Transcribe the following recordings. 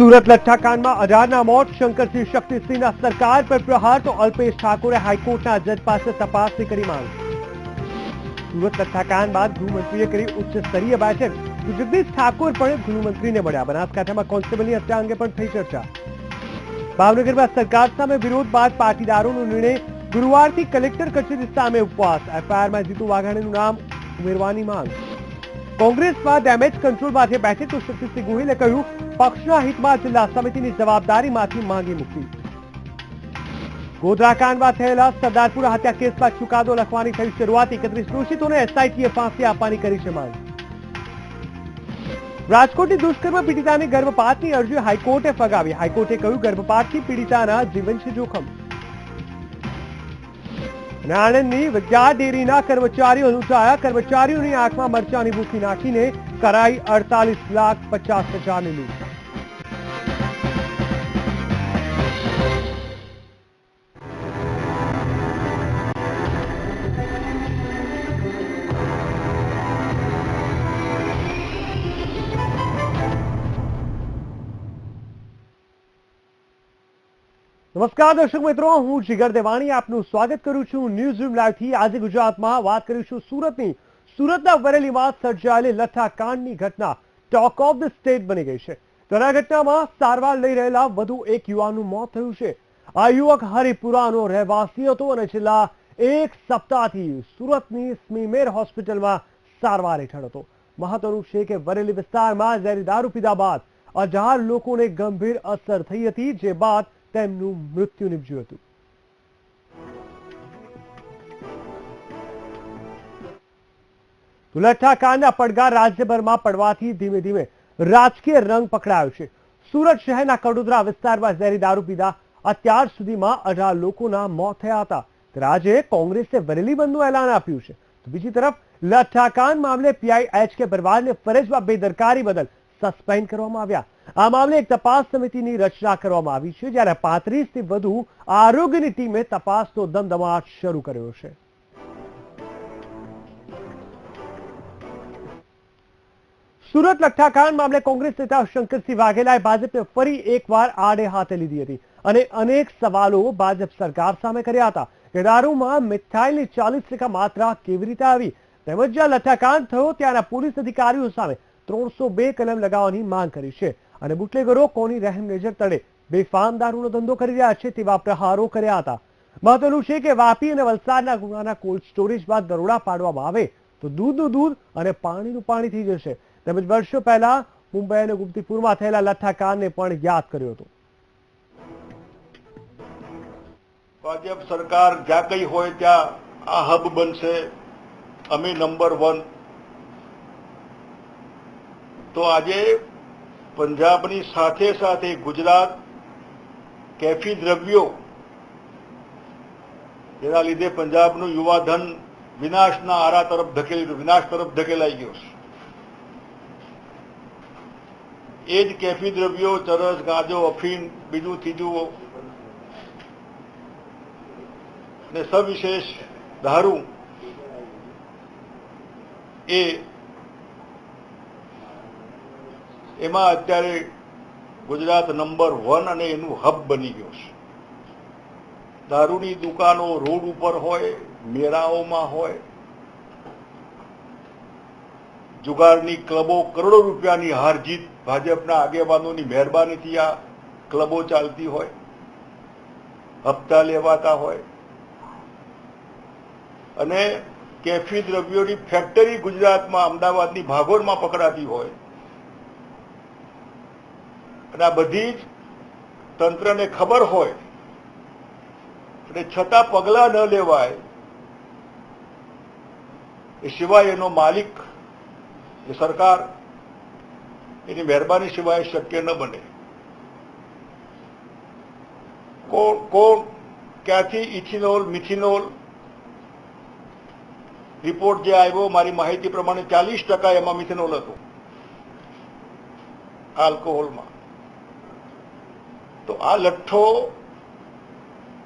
सूरत लट्ठाकांड में 18 मौत, शंकरसिंह शक्तिसिंह सरकार पर प्रहार तो अल्पेश ठाकोरे हाईकोर्ट जज पास तपासनी करी मांग। सूरत लट्ठाकांड बाद गृहमंत्रीए करी उच्च स्तरीय बैठक, तो जगदीश ठाकोर पण गृहमंत्री ने मळ्या। बनासकांठा में कोन्स्टेबलनी हत्या अंगे पण थई चर्चा। भावनगर में सरकार सामे विरोध बाद पाटीदारोनो निर्णय, गुरुवारथी कलेक्टर कचेरी सामे उपवास। एफआईआर में जीतू वाघाणीनुं नाम उमेरवानी मांग। कोंग्रेस में डेमेज कंट्रोल माटे बैठक, तो शक्तिसिंह गोहिले कह્યું पक्षना हित में जिला समिति जवाबदारी मांथी मांगी मुक्ति। गोधरा में थयेला सरदारपुरा हत्या केस में चुकादो लखवानी थई शुरुआत। 31 दोषितों ने एसआईटीए फांसी आपवानी करी छे मांग। राजकोटनी दुष्कर्म पीड़ितानी गर्भपातनी अरजी हाईकोर्टे फगावी। हाईकोर्टे कह્યું गर्भपातथी पीड़िताना जीवन छे जोखम। आनंदनी विद्या डेरीना कर्मचारीओ लूंटाया। कर्मचारीओनी आंखमां मरचानी भूकी नाखीने कराई 48,50,000 ની લૂંટ। नमस्कार दर्शक मित्रों, हूँ जिगर देवाणी आपનું સ્વાગત કરું છું ન્યૂઝરૂમ લાઈવથી। આજે ગુજરાતમાં વાત કરીશું સુરતની। સુરતના વરેલીમાં સર્જાયેલી લઠ્ઠાકાંડની ઘટના ટોક ઓફ ધ સ્ટેટ બની ગઈ છે। તો આ ઘટનામાં સારવાર લઈ રહેલા વધુ એક યુવાનનું મોત થયું છે। આ યુવક હરિપુરાનો રહેવાસી હતો અને છેલ્લા એક સપ્તાહથી સુરતની સ્મીમેર હોસ્પિટલમાં સારવાર હેઠળ હતો। મહત્વનું છે કે વરેલી વિસ્તારમાં ઝેરી દારૂ પીધા બાદ 18 લોકોને ગંભીર અસર થઈ હતી, જે બાદ તેમનું મૃત્યુ નિપજ્યું હતું। લઠ્ઠાકાંડના પડઘા રાજ્યભરમાં પડવાથી ધીમે ધીમે રાજકીય રંગ પકડાયો છે। સુરત શહેરના કડોદરા વિસ્તારમાં ઝેરી દારૂ પીધા અત્યાર સુધીમાં 18 લોકોના મોત થયા હતા। ત્યારે આજે કોંગ્રેસે વરેલી બંધનું એલાન આપ્યું છે। તો બીજી તરફ લઠ્ઠાકાંડ મામલે પીઆઈ એચ.કે. બરવાડને ફરજમાં બેદરકારી બદલ સસ્પેન્ડ કરવામાં આવ્યા। આ મામલે એક તપાસ સમિતિની રચના કરવામાં આવી છે, જ્યારે 35 થી વધુ આરોગ્યની ટીમે તપાસનો ધમધમાટ શરૂ કર્યો છે। સુરત લઠ્ઠાકાંડ મામલે કોંગ્રેસ નેતા શંકરસિંહ વાઘેલાએ ભાજપને ફરી એકવાર આડે હાથે લીધી હતી અને અનેક સવાલો ભાજપ સરકાર સામે કર્યા હતા કે દારૂમાં મિથાઇલની 40% માત્રા કેવી રીતે આવી, તેમજ જ્યાં લઠ્ઠાકાંડ થયો ત્યાંના પોલીસ અધિકારીઓ સામે 302 કલમ लगावવાની માંગ કરી છે અને બુટલેગરો કોની રહેમ નજર તળે બેફામ દારૂનો ધંધો કરી રહ્યા છે તેવા પ્રહારો કર્યા હતા। મહત્વનું છે કે વાપી અને વલસાડના ગુનાના કોલ્ડ સ્ટોરેજ બાદ દરોડા પાડવામાં આવે તો દૂધનું દૂધ અને પાણીનું પાણી થઈ જશે। તેમજ વર્ષો પહેલા મુંબઈ અને ગુમતીપુરમાં થયેલા લઠ્ઠાકાંડને પણ યાદ કર્યો હતો। ભાજપ સરકાર જ્યાં કઈ હોય ત્યાં આ હબ બનશે, અમે નંબર 1। તો આજે પંજાબની સાથે સાથે ગુજરાત કેફી દ્રવ્યો, જેના લીધે પંજાબનું યુવાધન વિનાશના આરા તરફ વિનાશ તરફ ધકેલાઈ ગયો છે। એ જ કેફી દ્રવ્યો, ચરસ, ગાંજો, અફીણ, બીજું ત્રીજું ને સવિશેષ દારૂ એમાં અત્યારે ગુજરાત નંબર 1 અને એનું હબ બની ગયો છે। દારૂની દુકાનો રોડ ઉપર હોય, મેળાઓમાં હોય, જુગારની ક્લબો, કરોડો રૂપિયાની હારજીત ભાજપના આગેવાનોની મહેરબાનીથી આ ક્લબો ચાલતી હોય, હપ્તા લેવાતા હોય અને કેફી દ્રવ્યોની ફેક્ટરી ગુજરાતમાં અમદાવાદની ભાગોળમાં પકડાતી હોય અને આ બધી જ તંત્રને ખબર હોય અને છતાં પગલાં ન લેવાય એ સિવાય એનો માલિક એ સરકાર એની મહેરબાની સિવાય શક્ય ન બને। કોણ ક્યાંથી ઇથિનોલ, મિથિનોલ રિપોર્ટ જે આવ્યો, મારી માહિતી પ્રમાણે 40% એમાં મિથેનોલ હતો આલ્કોહોલમાં। તો આ લઠ્ઠો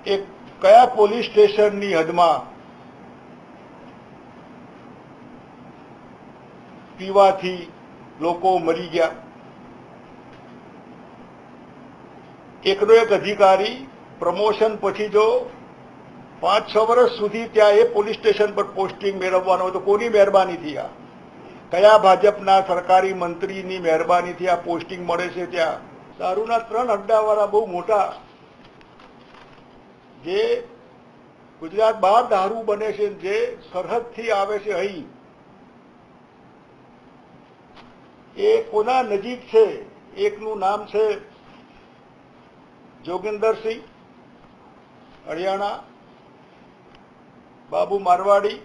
એક કયા પોલીસ સ્ટેશનની હદમાં પીવાથી લોકો મરી ગયા, એકનો એક અધિકારી પ્રમોશન પછી જો 5-6 વર્ષ સુધી ત્યાં એ પોલીસ સ્ટેશન પર પોસ્ટિંગ મેળવવાનો હોય તો કોની મહેરબાનીથી આ કયા ભાજપના સરકારી મંત્રીની મહેરબાનીથી આ પોસ્ટિંગ મળે છે? ત્યાં દારૂના 3 અડ્ડાવાળા બહુ મોટા જે ગુજરાત બહાર દારૂ બને છે, જે સરહદથી આવે છે અહીં, એ કોના નજીક છે? એકનું નામ છે જોગેન્દરસિંહ હરિયાણા, બાબુ મારવાડી,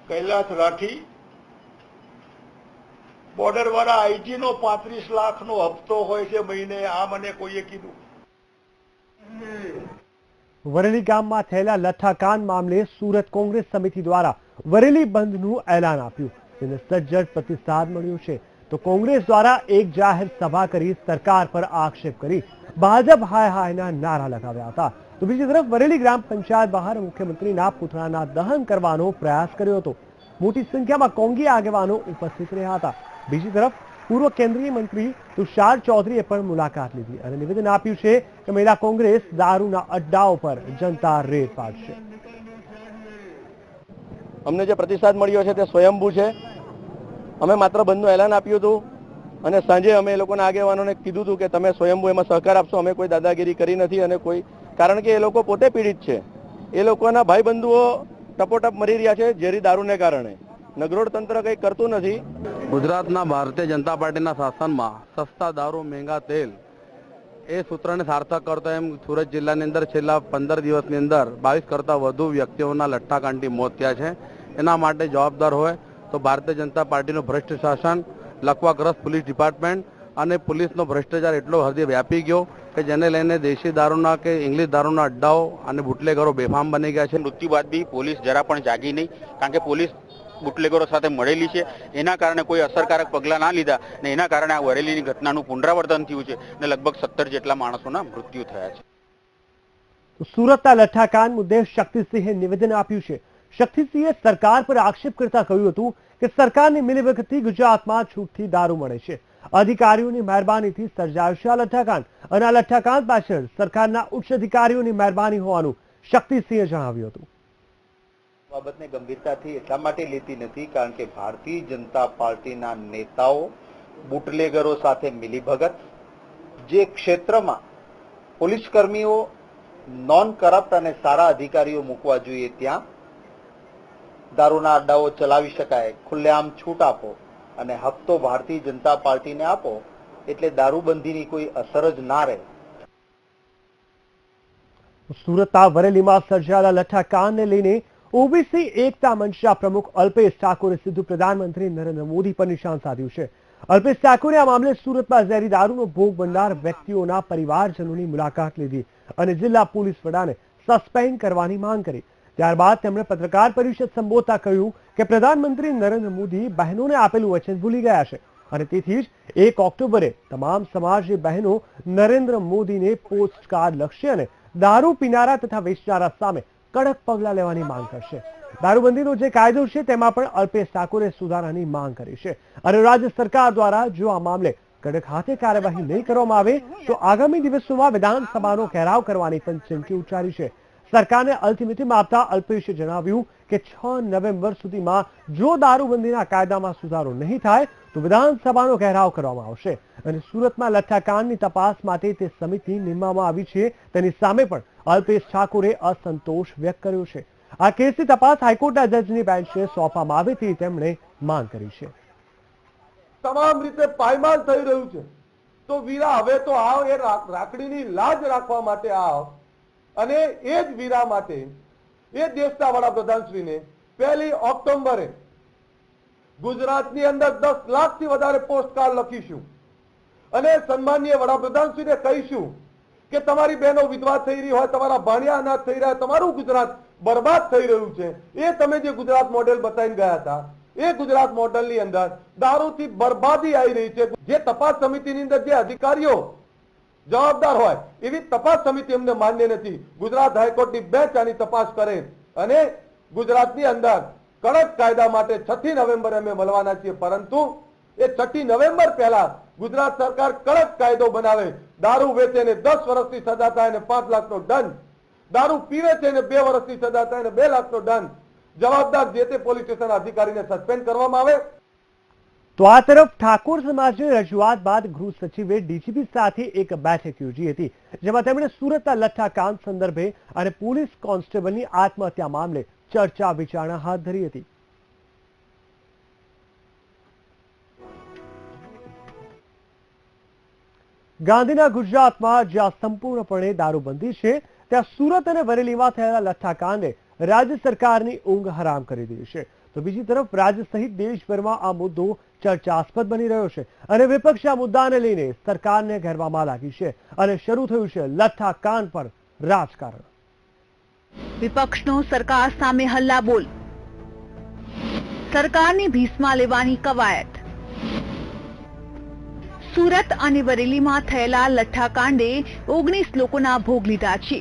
કૈલાસ રાઠી. બોર્ડર વાળા આઈજી નો 35 લાખનો હપ્તો હોય છે મહિને, આ મને કોઈએ કીધું. વરેલી ગામમાં થયેલા લઠ્ઠાકાંડ મામલે સુરત કોંગ્રેસ સમિતિ દ્વારા વરેલી બંધનું એલાન આપ્યું, જેને સજ્જડ પ્રતિસાદ મળ્યો છે. તો કોંગ્રેસ દ્વારા એક જાહેર સભા કરી સરકાર પર આક્ષેપ કરી ભાજપ હાય હાયના નારા લગાવ્યા હતા. તો બીજી તરફ વરેલી ગ્રામ પંચાયત બહાર મુખ્યમંત્રીના પુતળાના દહન કરવાનો પ્રયાસ કર્યો હતો. મોટી સંખ્યામાં કોંગી આગેવાનો ઉપસ્થિત રહ્યા હતા. બીજી તરફ પૂર્વ કેન્દ્રીય મંત્રી તુષાર ચૌધરીએ પણ મુલાકાત લીધી અને નિવેદન આપ્યું છે કે મહિલા કોંગ્રેસ દારૂના અડ્ડાઓ પર જનતા રેડ પાડશે. અમને જે પ્રતિસાદ મળ્યો છે તે સ્વયંભૂ છે. અમે માત્ર બંધનું એલાન આપ્યું હતું અને સાંજે અમે એ લોકોના આગેવાનોને કીધું હતું કે તમે સ્વયંભૂ એમાં સહકાર આપશો. અમે કોઈ દાદાગીરી કરી નથી અને કોઈ, કારણ કે એ લોકો પોતે પીડિત છે. એ લોકોના ભાઈ બંધુઓ ટપોટપ મરી રહ્યા છે ઝેરી દારૂને કારણે. નગરોડ તંત્ર કંઈ કરતું નથી. ગુજરાતના ભારતીય જનતા પાર્ટીના શાસનમાં સસ્તા દારૂ, મહેંગા તેલ એ સૂત્રને સાર્થક કરતો એમ સુરત જિલ્લાની અંદર છેલ્લા 15 દિવસની અંદર 22 કરતાં વધુ વ્યક્તિઓના લઠ્ઠાકાંડથી મોત થયા છે. એના માટે જવાબદાર હોય તો ભારતીય જનતા પાર્ટીનું ભ્રષ્ટ શાસન, લકવાગ્રસ્ત પોલીસ ડિપાર્ટમેન્ટ અને પોલીસનો ભ્રષ્ટાચાર એટલો હદે વ્યાપી ગયો કે જેને લઈને દેશી દારૂના કે ઇંગ્લિશ દારૂના અડ્ડાઓ અને બુટલેગરો બેફામ બની ગયા છે. મૃત્યુ બાદ બી પોલીસ જરા પણ જાગી નહીં, કારણ કે પોલીસ બુટલેગરો સાથે મળેલી છે. એના કારણે કોઈ અસરકારક પગલાં ના લીધા ને એના કારણે આ વરેલીની ઘટનાનું પુનરાવર્તન થયું છે અને લગભગ 17 જેટલા માણસોના મૃત્યુ થયા છે. સુરતના લઠ્ઠાકાંડ મુદ્દે શક્તિસિંહે નિવેદન આપ્યું છે. શક્તિસિંહે સરકાર પર આક્ષેપ કરતા કહ્યું હતું કે સરકારની મિલીભગતથી ગુજરાતમાં છૂટથી દારૂ મળે છે. અધિકારીઓની મહેરબાનીથી સર્જાયું છે આ લઠ્ઠાકાંડ અને આ લઠ્ઠાકાંડ પાછળ સરકારના ઉચ્ચ અધિકારીઓની મહેરબાની હોવાનું શક્તિસિંહે જણાવ્યું હતું. બાબતને ગંભીરતાથી એટલા માટે લેતી નથી કારણ કે ભારતીય જનતા પાર્ટીના નેતાઓ બુટલેગરો સાથે મિલીભગત, જે ક્ષેત્રમાં પોલીસ કર્મીઓ નોન કરપ્ટ અને સારા અધિકારીઓ મૂકવા જોઈએ ત્યાં દારૂના અડ્ડાઓ ચલાવી શકાય, ખુલ્લેઆમ છૂટ આપો અને હપ્તો ભારતીય જનતા પાર્ટીને આપો એટલે દારૂબંધીની કોઈ અસર જ ના રહે. સુરતના વરેલીમાં સર્જાયેલા લઠ્ઠાકાંડને લઈને ઓબીસી એકતા મંચના પ્રમુખ અલ્પેશ ઠાકોરે સીધું પ્રધાનમંત્રી નરેન્દ્ર મોદી પર નિશાન સાધ્યું છે. અલ્પેશ ઠાકોરે આ મામલે સુરતમાં ઝેરી દારૂનો ભોગ બનનાર વ્યક્તિઓના પરિવારજનોની મુલાકાત લીધી અને જિલ્લા પોલીસ વડાને સસ્પેન્ડ કરવાની માંગ કરી. ત્યારબાદ તેમણે પત્રકાર પરિષદ સંબોધતા કહ્યું કે પ્રધાનમંત્રી નરેન્દ્ર મોદી બહેનોને આપેલું વચન ભૂલી ગયા છે અને તેથી જ 1 ઓક્ટોબરે તમામ સમાજની બહેનો નરેન્દ્ર મોદીને પોસ્ટકાર્ડ લખશે અને દારૂ પીનારા તથા વેચનારા સામે કડક પગલાં લેવાની માંગ કરશે. દારૂબંધીનો જે કાયદો છે તેમાં પણ અલ્પેશ ઠાકોરે સુધારાની માંગ કરી છે અને રાજ્ય સરકાર દ્વારા જો આ મામલે કડક હાથે કાર્યવાહી નહીં કરવામાં આવે તો આગામી દિવસોમાં વિધાનસભાનો ઘેરાવ કરવાની પણ ચીમકી ઉચ્ચારી છે. સરકારને અલ્ટિમેટમ આપતા અલ્પેશે જણાવ્યું કે 6 નવેમ્બર સુધીમાં જો દારૂબંધીના કાયદામાં સુધારો નહીં થાય તો વિધાનસભાનો ઘેરાવ કરવામાં આવશે અને સુરતમાં લઠ્ઠાકાંડની તપાસ માટે તે સમિતિ નિમવામાં આવી છે તેની સામે પણ અલ્પેશ ઠાકોરે અસંતોષ વ્યક્ત કર્યો છે. આ કેસની તપાસ હાઈકોર્ટના જજની બેન્ચને સોંપવામાં આવે તેવી તેમણે માંગ કરી છે. તમામ રીતે પાયમાલ થઈ રહ્યું છે તો વીરા હવે તો આવ એ રાખડીની લાજ રાખવા માટે આવ અને એ જ વીરા માટે એ દેશના વડાપ્રધાનશ્રીને 1 ઓક્ટોબરે ગુજરાતની અંદર 10 લાખથી વધારે પોસ્ટકાર્ડ લખીશું અને સન્માનીય વડાપ્રધાનશ્રીને કહીશું કે તમારી બહેનો વિધવા થઈ રહી હોય, તમારા ભાણિયા અનાથ થઈ રહ્યા, તમારું ગુજરાત બરબાદ થઈ રહ્યું છે. એ તમે જે ગુજરાત મોડેલ બતાવીને ગયા હતા એ ગુજરાત મોડેલની અંદર દારૂથી બરબાદી આવી રહી છે. જે તપાસ સમિતિની અંદર જે અધિકારીઓ જવાબદાર હોય એવી તપાસ સમિતિ અમને માન્ય નથી. ગુજરાત હાઈકોર્ટની બેન્ચ આની તપાસ કરે અને ગુજરાતની અંદર કડક કાયદા માટે 6 નવેમ્બરે અમે મળવાના છીએ, પરંતુ એ 6 નવેમ્બર પહેલા ગુજરાત સરકાર કડક કાયદો બનાવે, દારૂ વેચે ને 10 વર્ષની સજા થાય ને 5 લાખનો દંડ, દારૂ પીવે છે ને 2 વર્ષની સજા થાય ને 2 લાખનો દંડ, જવાબદાર જે તે પોલીસ સ્ટેશન અધિકારીને સસ્પેન્ડ કરવામાં આવે। તો આ તરફ ઠાકોર સમાજની રજૂઆત બાદ ગૃહ સચિવે ડીજીપી સાથે એક બેઠક યોજી હતી, જેમાં તેમણે સુરતના લઠ્ઠાકાંડ સંદર્ભે અને પોલીસ કોન્સ્ટેબલની આત્મહત્યા મામલે ચર્ચા વિચારણા હાથ ધરી હતી। ગાંધીના ગુજરાતમાં જ્યાં સંપૂર્ણપણે દારૂબંધી છે, ત્યાં સુરત અને વરેલીમાં થયેલા લઠ્ઠાકાંડે રાજ્ય સરકારની ઊંઘ હરામ કરી દીધી છે। તો બીજી તરફ રાજ્ય સહિત દેશભરમાં આ મુદ્દો ચર્ચાસ્પદ બની રહ્યો છે અને વિપક્ષ આ મુદ્દાને લઈને સરકારને ઘેરવામાં લાગી છે અને શરૂ થયું છે લઠ્ઠાકાંડ પર રાજકારણ। વિપક્ષનો સરકાર સામે હલ્લાબોલ, સરકારની ભીસમાં લેવાની કવાયત। સુરત અને વરેલીમાં થયેલા લઠ્ઠાકાંડે 19 લોકોના ભોગ લીધા છે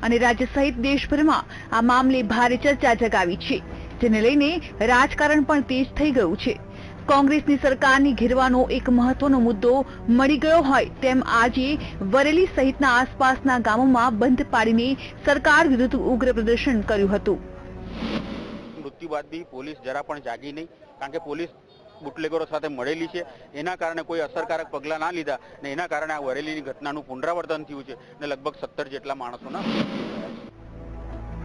અને રાજ્ય સહિત દેશભરમાં આ મામલે ભારે ચર્ચા જગાવી છે, જેને લઈને રાજકારણ પણ તેજ થઈ ગયું છે। કોંગ્રેસની સરકારની ઘેરવાનો એક મહત્વનો મુદ્દો મળી ગયો હોય તેમ આજે વરેલી સહિતના આસપાસના ગામોમાં બંધ પાડીને સરકાર વિરુદ્ધ ઉગ્ર પ્રદર્શન કર્યું હતું। મૃત્યુ બાદ બી પોલીસ જરા પણ જાગી નહીં, કારણ કે પોલીસ બુટલેગરો સાથે મળેલી છે, એના કારણે કોઈ અસરકારક પગલાં ના લીધા ને એના કારણે આ વરેલીની ઘટનાનું પુનરાવર્તન થયું છે અને લગભગ 17 જેટલા માણસોના।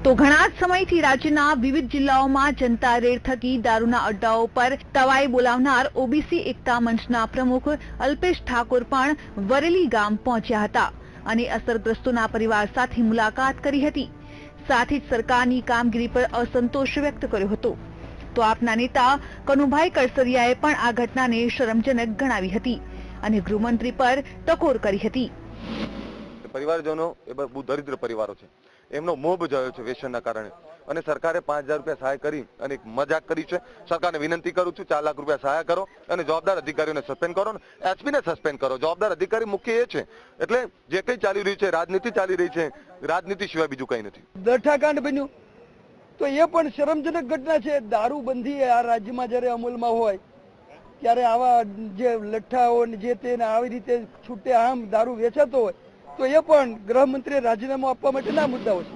તો ઘણા જ સમયથી રાજ્યના વિવિધ જિલ્લાઓમાં જનતા રેડ થકી દારૂના અડ્ડાઓ પર તવાઈ બોલાવનાર ઓબીસી એકતા મંચના પ્રમુખ અલ્પેશ ઠાકોર પણ વરેલી ગામ પહોંચ્યા હતા અને અસરગ્રસ્તોના પરિવાર સાથે મુલાકાત કરી હતી, સાથે જ સરકારની કામગીરી પર અસંતોષ વ્યક્ત કર્યો હતો। તો આપના નેતા કનુભાઈ કળસરિયાએ પણ આ ઘટનાને શરમજનક ગણાવી હતી અને ગૃહમંત્રી પર ટકોર કરી હતી। પરિવારજનો એ બહુ દરિદ્ર પરિવારો છે, એમનો મોહ બજાવ્યો છે વ્યસનના કારણે અને સરકારે 5000 રૂપિયા સહાય કરી અને એક મજાક કરી છે। સરકારને વિનંતી કરું છું 4 લાખ રૂપિયા સહાય કરો અને જવાબદાર અધિકારીઓને સસ્પેન્ડ કરો ને એસપીને સસ્પેન્ડ કરો। જવાબદાર અધિકારી મુખ્ય એ છે, એટલે જે કંઈ ચાલી રહ્યું છે રાજનીતિ ચાલી રહી છે, રાજનીતિ સિવાય બીજું કંઈ નથી। લઠ્ઠાકાંડ બન્યું તો એ પણ શરમજનક ઘટના છે। દારૂબંધી આ રાજ્યમાં જ્યારે અમલમાં હોય ત્યારે આવા જે લઠ્ઠાઓ જે તેને આવી રીતે છૂટે આમ દારૂ વેચાતો હોય તો એ પણ ગૃહમંત્રીએ રાજીનામું આપવા માટેના મુદ્દાઓ છે।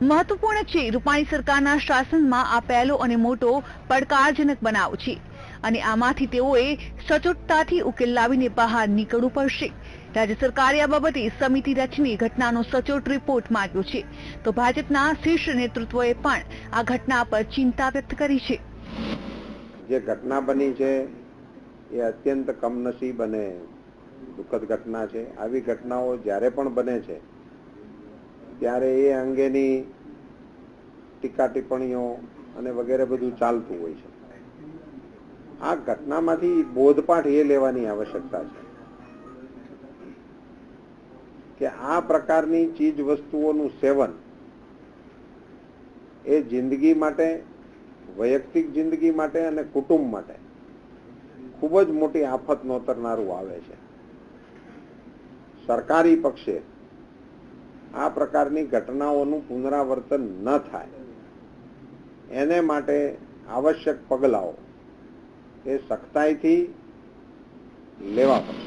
મહત્વપૂર્ણ છે, રૂપાણી સરકારના શાસનમાં આ પહેલો અને મોટો પડકારજનક બનાવ છે અને આમાંથી તેઓએ સચોટતાથી ઉકેલ લાવીને બહાર નીકળવું પડશે। રાજ્ય સરકારે આ બાબતે સમિતિ રચીને ઘટનાનો સચોટ રિપોર્ટ માંગ્યો છે, તો ભાજપના શીર્ષ નેતૃત્વએ પણ આ ઘટના પર ચિંતા વ્યક્ત કરી છે। જે ઘટના બની છે એ અત્યંત કમનસીબ અને દુઃખદ ઘટના છે। આવી ઘટનાઓ જ્યારે પણ બને છે ત્યારે એ અંગેની ટીકા ટિપ્પણીઓ અને વગેરે બધું ચાલતું હોય છે। આ ઘટનામાંથી બોધપાઠ એ લેવાની આવશ્યકતા છે કે આ પ્રકારની ચીજ વસ્તુઓનું સેવન એ જિંદગી માટે, વૈયક્તિક જિંદગી માટે અને કુટુંબ માટે ખૂબ જ મોટી આફત નોતરનારું આવે છે। સરકારી પક્ષે આ પ્રકારની ઘટનાઓનું પુનરાવર્તન ન થાય એને માટે આવશ્યક પગલાઓ એ સખ્તાઈથી લેવા પડશે।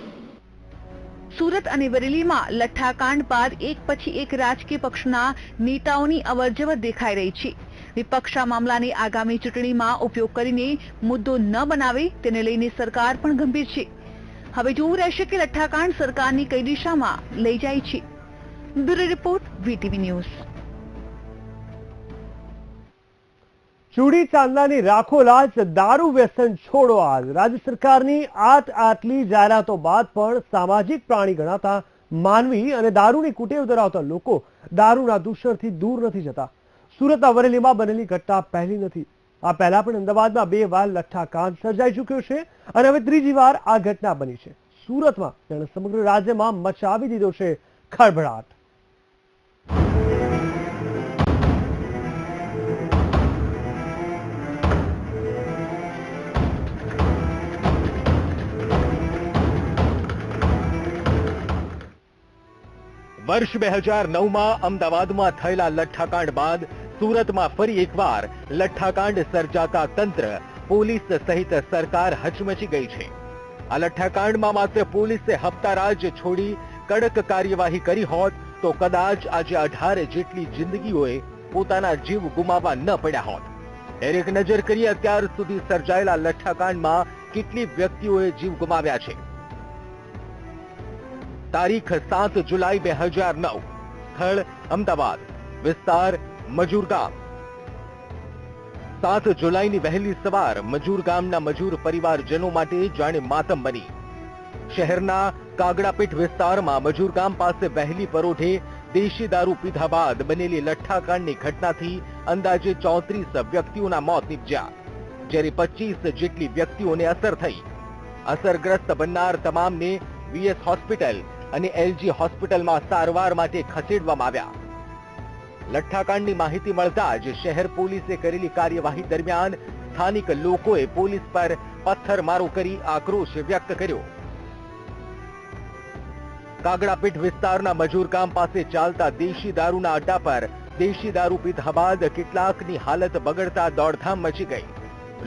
સુરત અને વરેલીમાં લઠ્ઠાકાંડ બાદ એક પછી એક રાજકીય પક્ષના નેતાઓની અવરજવર દેખાઈ રહી છે। વિપક્ષ આ મામલાને આગામી ચૂંટણીમાં ઉપયોગ કરીને મુદ્દો ન બનાવે તેને લઈને સરકાર પણ ગંભીર છે। હવે જોવું રહેશે કે લઠ્ઠાકાંડ સરકારની કઈ દિશામાં લઈ જાય છે। Bureau report, VTV news. ચૂડી ચાંદલાની રાખો લાજ, દારૂ વ્યસન છોડો આજ। રાજ્ય સરકારની આટલી જાહેરાતો બાદ પણ સામાજિક પ્રાણી ગણાતા માનવી અને દારૂની કુટેવ ધરાવતા લોકો દારૂના દૂષણથી દૂર નથી જતા। સુરતના વરેલીમાં બનેલી ઘટના પહેલી નથી। આ પહેલા પણ અમદાવાદમાં 2 વાર લઠ્ઠાકાંડ સર્જાઈ ચૂક્યો છે અને હવે ત્રીજી વાર આ ઘટના બની છે। સુરતમાં તેણે સમગ્ર રાજ્યમાં મચાવી દીધો છે ખળભળાટ। વર્ષ 2009માં અમદાવાદમાં થયેલા લઠ્ઠાકાંડ બાદ સુરતમાં ફરી એકવાર લઠ્ઠાકાંડ સર્જાતા તંત્ર પોલીસ સહિત સરકાર હચમચી ગઈ છે. આ લઠ્ઠાકાંડમાં માત્ર પોલીસે હપ્તારાજ છોડી કડક કાર્યવાહી કરી હોત તો કદાચ આજે 18 જેટલી જિંદગીઓએ પોતાના જીવ ગુમાવવા ન પડ્યા હોત. એક નજર કરીએ અત્યાર સુધી સર્જાયેલા લઠ્ઠાકાંડમાં કેટલી વ્યક્તિઓએ જીવ ગુમાવ્યા છે. તારીખ 7 જુલાઈ 2009, સ્થળ અમદાવાદ, વિસ્તાર મજૂર ગામ. 7 જુલાઈની વહેલી સવાર મજૂર ગામના મજૂર પરિવારજનો માટે જાણે માતમ બની. શહેરના કાગડાપીઠ વિસ્તારમાં મજૂર ગામ પાસે વહેલી પરોઢે દેશી દારૂ પીધા બાદ બનેલી લઠ્ઠાકાંડની ઘટનાથી અંદાજે 34 વ્યક્તિઓના મોત નીપજ્યા, જ્યારે 25 જેટલી વ્યક્તિઓને અસર થઈ. અસરગ્રસ્ત બનનાર તમામને વીએસ હોસ્પિટલ અને એલજી હોસ્પિટલમાં સારવાર માટે ખસેડવામાં આવ્યા. લઠ્ઠાકાંડની માહિતી મળતા જ શહેર પોલીસે કરેલી કાર્યવાહી દરમિયાન સ્થાનિક લોકોએ પોલીસ પર પથ્થરમારો કરી આક્રોશ વ્યક્ત કર્યો. કાગડાપીઠ વિસ્તારના મજૂર ગામ પાસે ચાલતા દેશી દારૂના અડ્ડા પર દેશી દારૂ પીધા બાદ કેટલાકની હાલત બગડતા દોડધામ મચી ગઈ.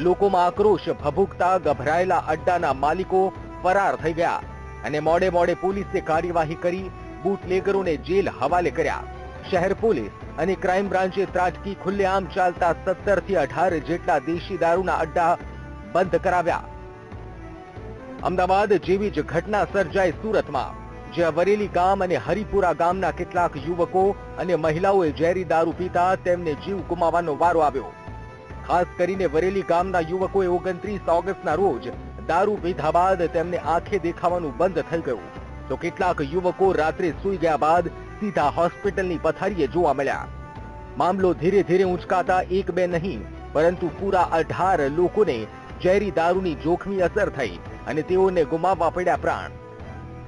લોકોમાં આક્રોશ ભભૂકતા ગભરાયેલા અડ્ડાના માલિકો ફરાર થઈ ગયા અને મોડે મોડે પોલીસે કાર્યવાહી કરી બુટલેગરોને જેલ હવાલે કર્યા. શહેર પોલીસ અને ક્રાઇમ બ્રાન્ચે ત્રાટકી ખુલ્લેઆમ ચાલતા 17 થી 18 જેટલા દેશી દારૂના અડ્ડા બંધ કરાવ્યા. અમદાવાદ જેવી જ ઘટના સર્જાઈ સુરતમાં, જ્યાં વરેલી ગામ અને હરિપુરા ગામના કેટલાક યુવકો અને મહિલાઓએ ઝેરી દારૂ પીતા તેમને જીવ ગુમાવવાનો વારો આવ્યો. ખાસ કરીને વરેલી ગામના યુવકોએ 29 ઓગસ્ટના રોજ દારૂ પીધા બાદ તેમને આંખે દેખાવાનું બંધ થઈ ગયું, તો કેટલાક યુવકો રાત્રે સૂઈ ગયા બાદ સીધા હોસ્પિટલની પથારીએ જોવા મળ્યા. મામલો ધીરે ધીરે ઉંચકાતા 1-2 નહીં પરંતુ પૂરા 18 લોકોને ઝેરી દારૂની જોખમી અસર થઈ અને તેઓને ગુમાવવા પડ્યા પ્રાણ.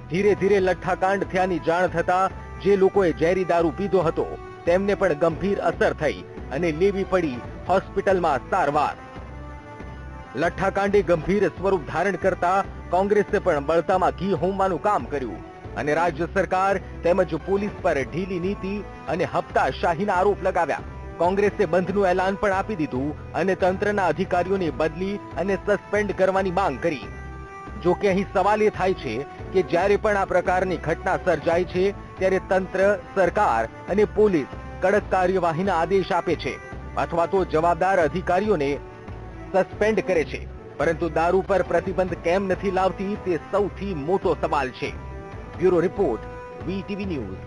ધીરે ધીરે લઠ્ઠાકાંડ થયાની જાણ થતા જે લોકોએ ઝેરી દારૂ પીધો હતો તેમને પણ ગંભીર અસર થઈ અને લેવી પડી હોસ્પિટલમાં સારવાર. લઠ્ઠાકાંડે ગંભીર સ્વરૂપ ધારણ કરતા કોંગ્રેસે પણ બળતામાં ઘી હોમવાનું કામ કર્યું અને રાજ્ય સરકાર તેમજ પોલીસ પર ઢીલી નીતિ અને હપ્તાશાહીના આરોપ લગાવ્યા. કોંગ્રેસે બંધનું એલાન પણ આપી દીધું અને તંત્રના અધિકારીઓને બદલી અને સસ્પેન્ડ કરવાની માંગ કરી. જો કે અહીં સવાલ એ થાય છે કે જ્યારે પણ આ પ્રકારની ઘટના સર્જાય છે ત્યારે તંત્ર, સરકાર અને પોલીસ કડક કાર્યવાહીના આદેશ આપે છે અથવા તો જવાબદાર અધિકારીઓને સસ્પેન્ડ કરે છે, પરંતુ દારૂ પર પ્રતિબંધ કેમ નથી લાવતી તે સૌથી મોટો સવાલ છે. Bureau report, VTV news.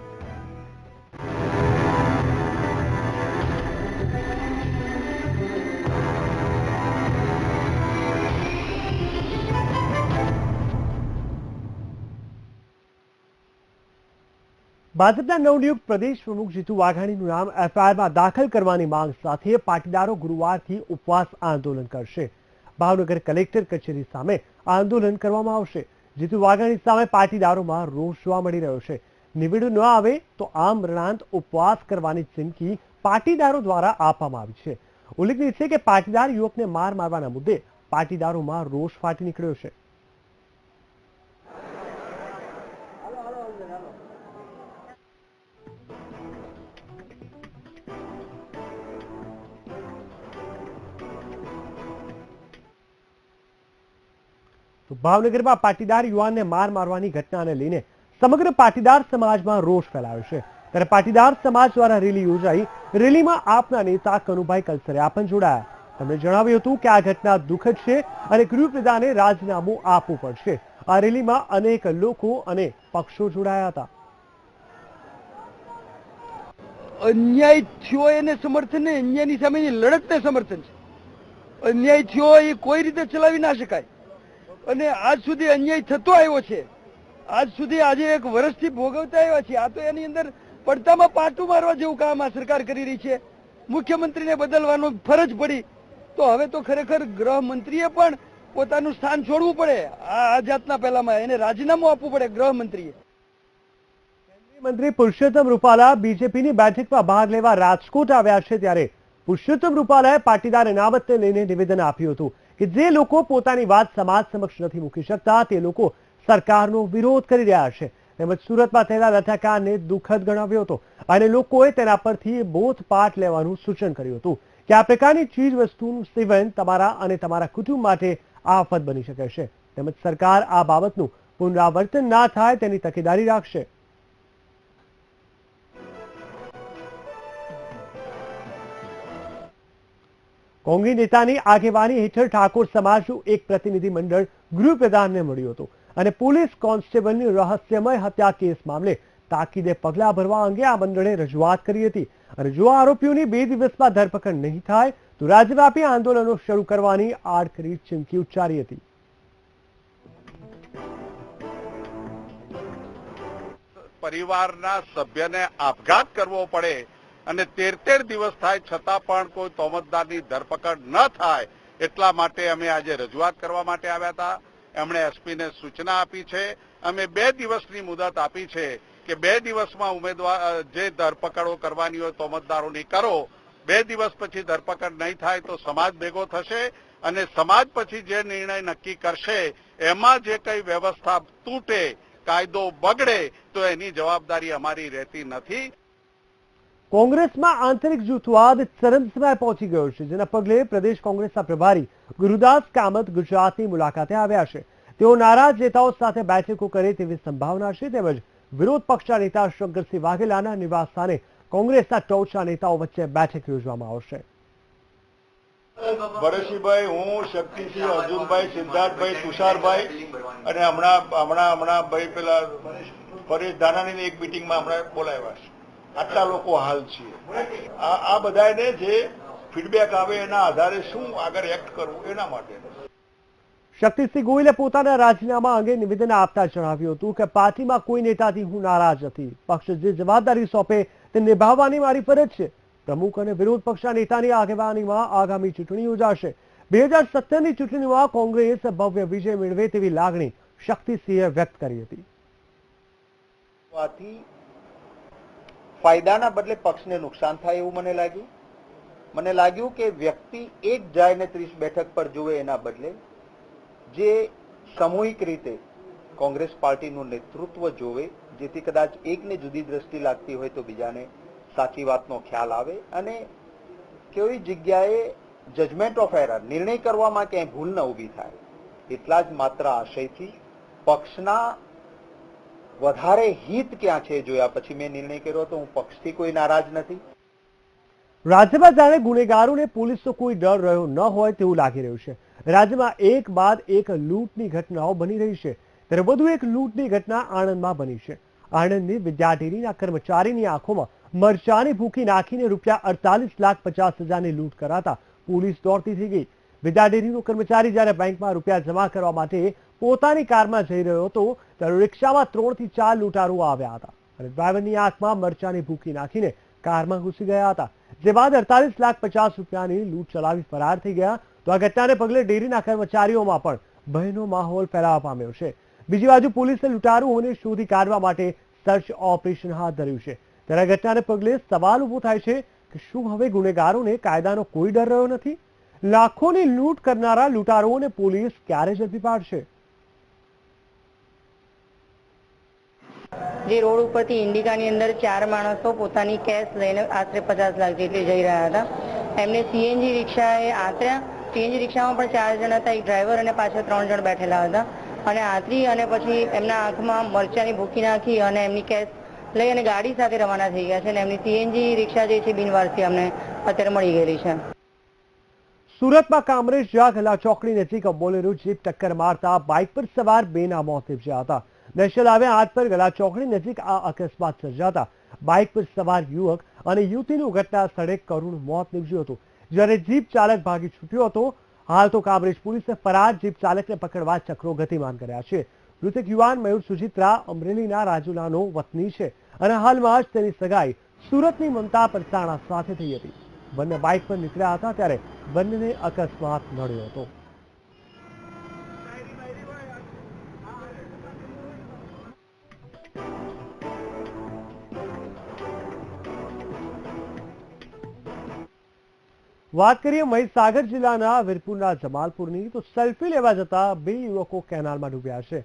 ભાજપના નવનિયુક્ત પ્રદેશ પ્રમુખ જીતુ વાઘાણીનું નામ એફઆઈઆરમાં દાખલ કરવાની માંગ સાથે પાટીદારો ગુરુવારથી ઉપવાસ આંદોલન કરશે. ભાવનગર કલેક્ટર કચેરી સામે આંદોલન કરવામાં આવશે. જીતુ વાઘાણી સામે પાટીદારોમાં રોષ જોવા મળી રહ્યો છે. નિવેડો ન આવે તો આમરણાંત ઉપવાસ કરવાની ચીમકી પાટીદારો દ્વારા આપવામાં આવી છે. ઉલ્લેખનીય છે કે પાટીદાર યુવકને માર મારવાના મુદ્દે પાટીદારોમાં રોષ ફાટી નીકળ્યો છે. તો ભાવનગરમાં પાટીદાર યુવાનને માર મારવાની ઘટનાને લઈને સમગ્ર પાટીદાર સમાજમાં રોષ ફેલાયો છે. ત્યારે પાટીદાર સમાજ દ્વારા રેલી યોજાઈ. રેલીમાં આપના નેતા કનુભાઈ કલસરિયા પણ જોડાયા. તેમણે જણાવ્યું હતું કે આ ઘટના દુઃખદ છે અને ગૃહપ્રધાને રાજીનામું આપવું પડશે. આ રેલીમાં અનેક લોકો અને પક્ષો જોડાયા હતા. અન્યાય થયો એને સમર્થન નહીં, અન્યાયની સામેની લડતને સમર્થન છે. અન્યાય થયો એ કોઈ રીતે ચલાવી ના શકાય અને આજ સુધી અન્યાય થતો આવ્યો છે. આજ સુધી આજે 1 વર્ષથી ભોગવતા આવ્યા છે. આ તો એની અંદર પડતામાં પાટું મારવા જેવું કામ આ સરકાર કરી રહી છે. મુખ્યમંત્રીને બદલવાનું ફરજ પડી તો હવે તો ખરેખર ગૃહમંત્રીએ પણ પોતાનું સ્થાન છોડવું પડે. આ જાતના પહેલામાં એને રાજીનામું આપવું પડે ગૃહમંત્રીએ. કેન્દ્રીય મંત્રી પુરુષોત્તમ રૂપાલા બીજેપીની બેઠકમાં ભાગ લેવા રાજકોટ આવ્યા છે. ત્યારે પુરુષોત્તમ રૂપાલાએ પાટીદાર અનામતને લઈને નિવેદન આપ્યું હતું કે જે લોકો પોતાની વાત સમાજ સમક્ષ નથી મૂકી શકતા તે લોકો સરકારનો વિરોધ કરી રહ્યા છે. તેમજ સુરતમાં થયેલા લઠ્ઠાકાંડને દુઃખદ ગણાવ્યો હતો અને લોકોએ તેના પરથી બોધપાઠ લેવાનું સૂચન કર્યું હતું કે આ પ્રકારની ચીજ વસ્તુનું સેવન તમારા અને તમારા કુટુંબ માટે આફત બની શકે છે. તેમજ સરકાર આ બાબતનું પુનરાવર્તન ના થાય તેની તકેદારી રાખશે. કોંગ્રેસ નેતાની આગેવાની હેઠળ ઠાકોર સમાજનું એક પ્રતિનિધિ મંડળ ગૃહપ્રધાનને મળ્યું હતું અને પોલીસ કોન્સ્ટેબલની રહસ્યમય હત્યા કેસ મામલે તાકીદે પગલાં ભરવા અંગે આ મંડળે રજૂઆત કરી હતી અને જો આરોપીઓની 2 દિવસમાં ધરપકડ નહીં થાય તો રાજ્યવ્યાપી આંદોલનો શરૂ કરવાની આડકરી ચીમકી ઉચ્ચારી હતી. પરિવારના સભ્યને આપઘાત કરવો પડે અને 13 દિવસ થાય છતાં પણ કોઈ તોમતદારની ધરપકડ ન થાય એટલા માટે અમે આજે રજૂઆત કરવા માટે આવ્યા હતા. એમણે એસપીને સૂચના આપી છે. અમે 2 દિવસની મુદત આપી છે કે 2 દિવસમાં ઉમેદવાર જે ધરપકડો કરવાની હોય તોમતદારોની કરો. 2 દિવસ પછી ધરપકડ નહીં થાય તો સમાજ ભેગો થશે અને સમાજ પછી જે નિર્ણય નક્કી કરશે એમાં જે કઈ વ્યવસ્થા તૂટે, કાયદો બગડે તો એની જવાબદારી અમારી રહેતી નથી. કોંગ્રેસમાં આંતરિક જૂથવાદ ચરમસીમાએ પહોંચી ગયો છે, જેના પગલે પ્રદેશ કોંગ્રેસના પ્રભારી ગુરુદાસ કામત ગુજરાતની મુલાકાતે આવ્યા છે. તેઓ નારાજ નેતાઓ સાથે બેઠકો કરે તેવી સંભાવના છે. તેમજ વિરોધ પક્ષના નેતા શંકરસિંહ વાઘેલાના નિવાસસ્થાને કોંગ્રેસના ટોચના નેતાઓ વચ્ચે બેઠક યોજવામાં આવશે. ભરતસિંહભાઈ, હું, શક્તિસિંહ, અર્જુનભાઈ, સિદ્ધાર્થભાઈ, તુષારભાઈ અને હમણાં ભાઈ પેલા પરેશ ધાનાણીની એક મિટિંગમાં હમણાં બોલાવ્યા છે. આટલા લોકો હાલ છીએ. આ બધાને જે ફીડબેક આવે એના આધારે શું આગળ એક્ટ કરવું એના માટે. શક્તિસિંહ ગોહિલે પોતાના રાજીનામા અંગે નિવેદન આપતા જણાવ્યું હતું કે પાર્ટીમાં કોઈ નેતાથી હું નારાજ નથી. પક્ષ જે જવાબદારી સોંપે તે નિભાવવાની મારી ફરજ છે. પ્રમુખ અને વિરોધ પક્ષના નેતાની આગેવાનીમાં આગામી ચૂંટણી યોજાશે. 2017ની ચૂંટણીમાં કોંગ્રેસ ભવ્ય વિજય મેળવે તેવી લાગણી શક્તિસિંહે વ્યક્ત કરી હતી. ફાયદાના બદલે પક્ષને નુકસાન થાય એવું મને લાગ્યું કે વ્યક્તિ એક જાય ને 30 બેઠક પર જુએ એના બદલે જે સામૂહિક રીતે કોંગ્રેસ પાર્ટીનું નેતૃત્વ જોવે, જેથી કદાચ એકને જુદી દ્રષ્ટિ લાગતી હોય તો બીજાને સાચી વાતનો ખ્યાલ આવે અને કેવી જગ્યાએ જજમેન્ટ ઓફ એરર, નિર્ણય કરવામાં ક્યાંય ભૂલ ન ઊભી થાય. એટલા જ માત્ર આશયથી પક્ષના વધારે હિત ક્યાં છે જોયા પછી મેં નિર્ણય કર્યો તો હું પક્ષથી કોઈ નારાજ નથી. રાજ્યમાં જાણે ગુનેગારોને પોલીસનો કોઈ ડર રહ્યો ન હોય તેવું લાગી રહ્યું છે. રાજ્યમાં એક બાદ એક લૂંટની ઘટનાઓ બની રહી છે. ત્યારે વધુ એક લૂંટની ઘટના આણંદમાં બની છે. આણંદની વિદ્યાઢેરીના કર્મચારીની આંખોમાં મરચાની ભૂકી નાખીને ₹48,50,000ની લૂંટ કરાતા પોલીસ દોડતી થઈ ગઈ. વિદ્યાઢેરીનો કર્મચારી જ્યારે બેંકમાં રૂપિયા જમા કરવા માટે પોતાની કારમાં જઈ રહ્યો હતો ત્યારે રિક્ષામાં 3 થી 4 લૂંટારૂ આવ્યા હતા અને ડ્રાઈવરની આંખમાં મરચાની ભૂકી નાખીને કારમાં ઘૂસી ગયા હતા. જે બાદ ₹48,50,000ની લૂંટ ચલાવી ફરાર થઈ ગયા. તો આ ઘટનાને પગલે ડેરીના કર્મચારીઓમાં પણ ભયનો માહોલ ફેલાવા પામ્યો છે. બીજી બાજુ પોલીસે લૂંટારૂઓને શોધી કાઢવા માટે સર્ચ ઓપરેશન હાથ ધર્યું છે. ત્યારે આ ઘટનાને પગલે સવાલ ઉભો થાય છે કે શું હવે ગુનેગારોને કાયદાનો કોઈ ડર રહ્યો નથી? લાખોની લૂંટ કરનારા લૂંટારૂઓને પોલીસ ક્યારે ઝડપી પાડશે? જે રોડ ઉપરથી ઇન્ડિકાની અંદર 4 માણસો પોતાની કેશ લઈને આશરે 50 લાખ જેટલી જઈ રહ્યા હતા. એમને સીએનજી રિક્ષાએ આંતર્યા. સીએનજી રિક્ષામાં પણ 4 જણ હતા, એક ડ્રાઈવર અને પાછળ 3 જણ બેઠેલા હતા અને આંતરી અને પછી એમના આંખમાં મરચાની ભૂકી નાખી અને એમની કેશ લઈ અને ગાડી સાથે રવાના થઈ ગયા છે અને એમની સીએનજી રિક્ષા જે છે બિનવારસી અમને અત્યારે મળી ગયેલી છે. સુરતમાં કામરેજ ગલા ચોકડી નજીક બોલેરો જીપ ટક્કર મારતા બાઇક પર સવાર 2ના મોત નીપજ્યા હતા. નેશનલ હાઈવે 8 પર ગલા ચોકડી નજીક આ અકસ્માત સર્જાતા બાઇક પર સવાર યુવક અને યુવતીનું ઘટના સ્થળે કરુણ મોત નીપજ્યું હતું, જ્યારે જીપ ચાલક ભાગી છૂટ્યો હતો. હાલ તો કામરેજ પોલીસે ફરાર જીપ ચાલકને પકડવા ચક્રો ગતિમાન કર્યા છે. મૃતક યુવાન મયુર સુજિત્રા અમરેલીના રાજુલાનો વતની છે અને હાલમાં જ તેની સગાઈ સુરતની મમતા પરસાણા સાથે થઈ હતી. બંને બાઇક પર નીકળ્યા હતા ત્યારે બંનેને અકસ્માત નડ્યો હતો. વાત કરીએ મહીસાગર જિલ્લાના વીરપુરના જમાલપુરની, તો સેલ્ફી લેવા જતા 2 યુવકો કેનાલમાં ડૂબ્યા છે.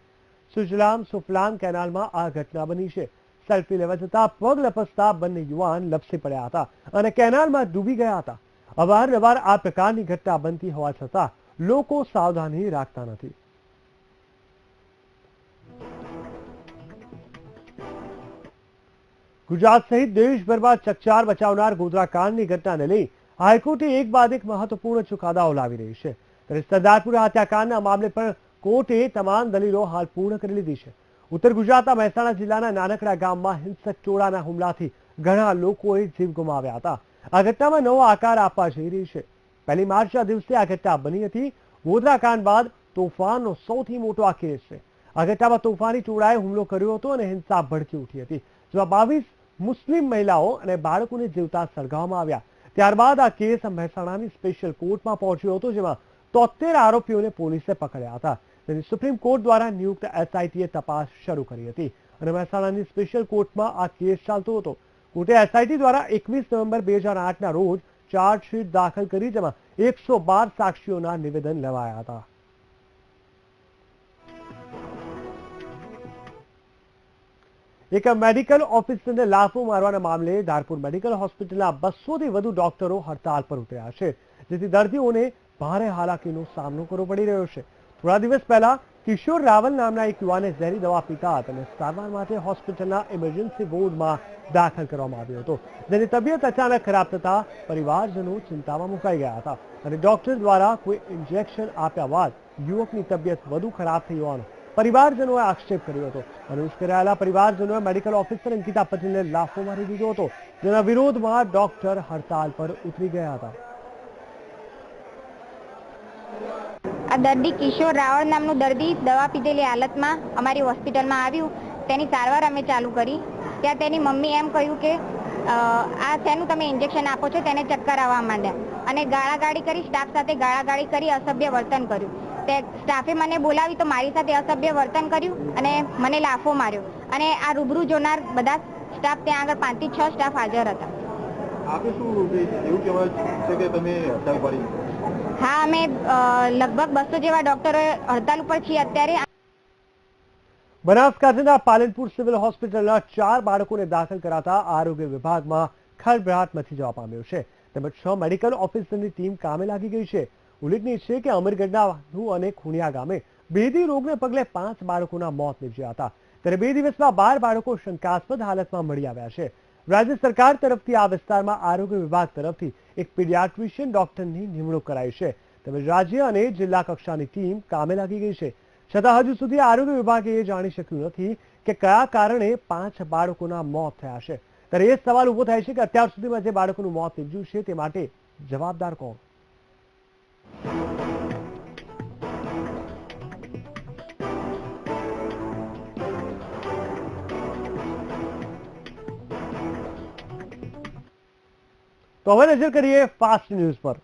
સુજલામ સુફલામ કેનાલમાં આ ઘટના બની છે. સેલ્ફી લેવા જતા પગ લપસતા બંને યુવાન લપસી પડ્યા હતા અને કેનાલમાં ડૂબી ગયા હતા. અવારનવાર આ પ્રકારની ઘટના બનતી હોવા છતાં લોકો સાવધાની રાખતા નથી. ગુજરાત સહિત દેશભરમાં ચકચાર મચાવનાર ગોધરાકાંડની ઘટનાને લઈ હાઈકોર્ટે એક બાદ એક મહત્વપૂર્ણ ચુકાદાઓ લાવી રહી છે. ત્યારે સરદારપુરા હત્યાકાંડના મામલે પણ કોર્ટે તમામ દલીલો હાલ પૂર્ણ કરી લીધી છે. ઉત્તર ગુજરાતના મહેસાણા જિલ્લાના નાનકડા ગામમાં હિંસક ટોળાના હુમલાથી ઘણા લોકોએ જીવ ગુમાવ્યા હતા. આ ઘટનામાં નવો આકાર આપવા જઈ રહી છે. 1 માર્ચના દિવસે આ ઘટના બની હતી. ગોધરાકાંડ બાદ તોફાનનો સૌથી મોટો આ કેસ છે. આ ઘટનામાં તોફાની ટોળાએ હુમલો કર્યો હતો અને હિંસા ભડકી ઉઠી હતી, જેમાં 22 મુસ્લિમ મહિલાઓ અને બાળકોને જીવતા સળગાવવામાં આવ્યા. ત્યારબાદ આ કેસ મહેસાણાની સ્પેશિયલ કોર્ટમાં પહોંચ્યો હતો, જેમાં 73 આરોપીઓને પોલીસે પકડ્યા હતા. તેની સુપ્રીમ કોર્ટ દ્વારા નિયુક્ત એસઆઈટીએ તપાસ શરૂ કરી હતી અને મહેસાણાની સ્પેશિયલ કોર્ટમાં આ કેસ ચાલતો હતો. કોર્ટે એસઆઈટી દ્વારા 21 નવેમ્બર 2008ના રોજ ચાર્જશીટ દાખલ કરી, જેમાં 112 સાક્ષીઓના નિવેદન લેવાયા હતા. એક મેડિકલ ઓફિસરને લાફો મારવાના મામલે ધારપુર મેડિકલ હોસ્પિટલના 200થી વધુ ડોક્ટરો હડતાલ પર ઉતર્યા છે, જેથી દર્દીઓને ભારે હાલાકીનો સામનો કરવો પડી રહ્યો છે. થોડા દિવસ પહેલા કિશોર રાવલ નામના એક યુવાને ઝેરી દવા પીતા તેને સારવાર માટે હોસ્પિટલના ઇમરજન્સી વોર્ડમાં દાખલ કરવામાં આવ્યો હતો, જેની તબિયત અચાનક ખરાબ થતા પરિવારજનો ચિંતામાં મુકાઈ ગયા હતા અને ડોક્ટર દ્વારા કોઈ ઇન્જેક્શન આપ્યા બાદ યુવકની તબિયત વધુ ખરાબ થઈ હોવાનો પરિવારજનોએ આક્ષેપ કર્યો હતો અને ઉશ્કેરાયેલા પરિવારજનોએ મેડિકલ ઓફિસર અંકિતા પટેલને લાફો મારી દીધો હતો, જેના વિરોધમાં ડોક્ટર હડતાલ પર ઉતરી ગયા હતા. આ દર્દી કિશોર રાવળ નામનું દર્દી દવા પીધેલી હાલતમાં અમારી હોસ્પિટલમાં આવ્યું. તેની સારવાર અમે ચાલુ કરી. ત્યાં તેની મમ્મી એમ કહ્યું કે આ શેનું તમે ઇન્જેક્શન આપો છો, તેને ચક્કર આવવા માંડ્યા અને ગાળાગાળી કરી, સ્ટાફ સાથે ગાળાગાળી કરી, અસભ્ય વર્તન કર્યું. તે સ્ટાફે મને બોલાવી તો મારી સાથે અસભ્ય વર્તન કર્યું અને મને લાફો માર્યો અને આ રૂબરૂ જોનાર બધા સ્ટાફ ત્યાં આગળ 5 થી 6 સ્ટાફ હાજર હતા. આપે શું એવું કહેવાય છે કે તમે હડતાલ પાડી? હા, અમે લગભગ 200 જેવા ડોક્ટરો હડતાલ ઉપર છીએ અત્યારે. બનાસકાંઠાના પાલનપુર સિવિલ હોસ્પિટલના 4 બાળકોને દાખલ કરાતા આરોગ્ય વિભાગમાં ખળભળાટ મચી જવા પામ્યો છે, તેમજ 6 મેડિકલ ઓફિસરની ટીમ કામે લાગી ગઈ છે. ઉલ્લેખનીય છે કે અમીરગઢના વધુ અને ખુણિયા ગામે બેદી રોગને પગલે 5 બાળકોના મોત નીપજ્યા હતા. ત્યારે 2 દિવસમાં 12 બાળકો શંકાસ્પદ હાલતમાં મળી આવ્યા છે. રાજ્ય સરકાર તરફથી આ વિસ્તારમાં આરોગ્ય વિભાગ તરફથી એક પીડિયાટ્રિશિયન ડોક્ટરની નિમણૂક કરાઈ છે, તેમજ રાજ્ય અને જિલ્લા કક્ષાની ટીમ કામે લાગી ગઈ છે. છતાં હજુ સુધી આરોગ્ય વિભાગે એ જાણી શક્યું નથી કે કયા કારણે 5 બાળકોના મોત થયા છે. ત્યારે એ સવાલ ઉભો થાય છે કે અત્યાર સુધીમાં જે બાળકોનું મોત નીપજ્યું છે તે માટે જવાબદાર કોણ? તો હવે નજર કરીએ ફાસ્ટ ન્યૂઝ પર.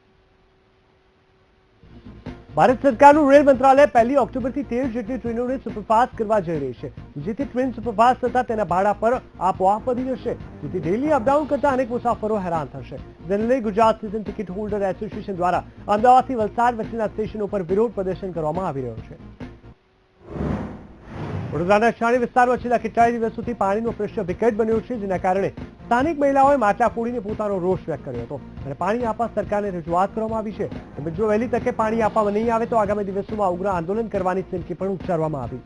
ભારત સરકારનું રેલ મંત્રાલય 1 ઓક્ટોબરથી 13 જેટલી ટ્રેનોને સુપરફાસ્ટ કરવા જઈ રહી છે, જેથી ટ્રેન સુપરફાસ્ટ થતા તેના ભાડા પર આપોઆપ વધી જશે, જેથી ડેલી અપડાઉન કરતા અનેક મુસાફરો હેરાન થશે. જેને લઈ Gujarat season ticket holder association દ્વારા અમદાવાદથી વલસાડ વચ્ચેના સ્ટેશનો પર વિરોધ પ્રદર્શન કરવામાં આવી રહ્યો છે. વડોદરાના શાણી વિસ્તારમાં છેલ્લા કેટલાય દિવસોથી પાણીનો પ્રશ્ન વિકટ બન્યો છે, જેના કારણે સ્થાનિક મહિલાઓએ માટલા ફોડીને પોતાનો રોષ વ્યક્ત કર્યો હતો અને પાણી આપવા સરકારને રજૂઆત કરવામાં આવી છે. તેમજ જો વહેલી તકે પાણી આપવામાં નહીં આવે તો આગામી દિવસોમાં ઉગ્ર આંદોલન કરવાની ચીમકી પણ ઉચ્ચારવામાં આવી.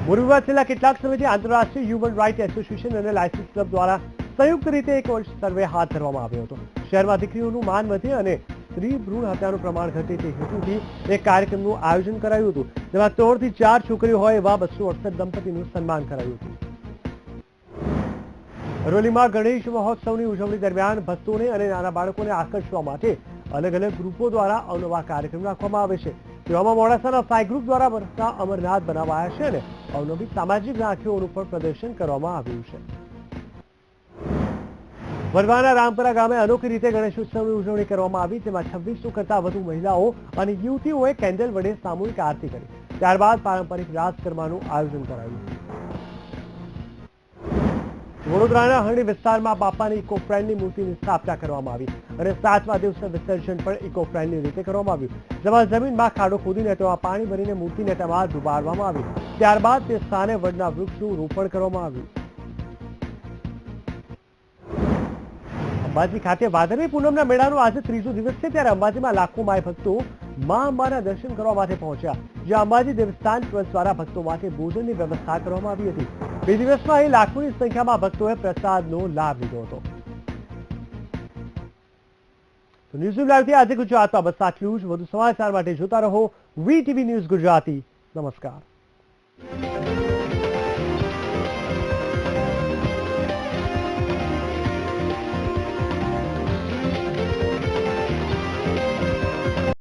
મોરબીમાં છેલ્લા કેટલાક સમયથી આંતરરાષ્ટ્રીય હ્યુમન રાઇટ એસોસિએશન અને લાયન્સ ક્લબ દ્વારા સંયુક્ત રીતે એક વર્ષ સર્વે હાથ ધરવામાં આવ્યો હતો. શહેરમાં દીકરીઓનું માન વધે અને સ્ત્રી ભ્રૂણ હત્યાનું પ્રમાણ ઘટે તે હેતુથી એક કાર્યક્રમનું આયોજન કરાયું હતું, જેમાં 3 થી 4 છોકરીઓ હોય એવા 268 દંપતીનું સન્માન કરાયું હતું. અરવલ્લીમાં ગણેશ મહોત્સવની ઉજવણી દરમિયાન ભક્તોને અને નાના બાળકોને આકર્ષવા માટે અલગ અલગ ગ્રુપો દ્વારા અવનવા કાર્યક્રમ રાખવામાં આવે છે. તેવામાં મોડાસાના સાઈ ગ્રુપ દ્વારા વર્ષના અમરનાથ બનાવાયા છે અને અવનવી સામાજિક રાખીઓનું પણ પ્રદર્શન કરવામાં આવ્યું છે. વડવાના રામપરા ગામે અનોખી રીતે ગણેશ ઉત્સવની ઉજવણી કરવામાં આવી, જેમાં 2600 કરતા વધુ મહિલાઓ અને યુવતીઓએ કેન્ડલ વડે સામૂહિક આરતી કરી. ત્યારબાદ પારંપરિક રાસ ગરબાનું આયોજન કરાયું. વડોદરાના હરણી વિસ્તારમાં બાપાની ઇકો ફ્રેન્ડલી મૂર્તિની સ્થાપના કરવામાં આવી અને 7મા દિવસે વિસર્જન પણ ઇકો ફ્રેન્ડલી રીતે કરવામાં આવ્યું, જેમાં જમીનમાં ખાડો ખોદીને તેમાં પાણી ભરીને મૂર્તિને તેમાં ડુબાડવામાં આવી. ત્યારબાદ તે સ્થાને વડના વૃક્ષનું રોપણ કરવામાં આવ્યું. અંબાજી ખાતે ભાદરવી પૂનમના મેળાનો આજે ત્રીજો દિવસ છે, ત્યારે અંબાજીમાં લાખો માય ભક્તો મા અંબાના દર્શન કરવા માટે પહોંચ્યા, જ્યાં અંબાજી દેવસ્થાન ટ્રસ્ટ દ્વારા ભક્તો માટે ભોજનની વ્યવસ્થા કરવામાં આવી હતી. 2 દિવસમાં અહીં લાખોની સંખ્યામાં ભક્તોએ પ્રસાદનો લાભ લીધો હતો. તો ન્યૂઝ લાઈવથી આજે ગુજરાતમાં બસ આટલું જ. વધુ સમાચાર માટે જોતા રહો VTV ન્યૂઝ ગુજરાતી. નમસ્કાર.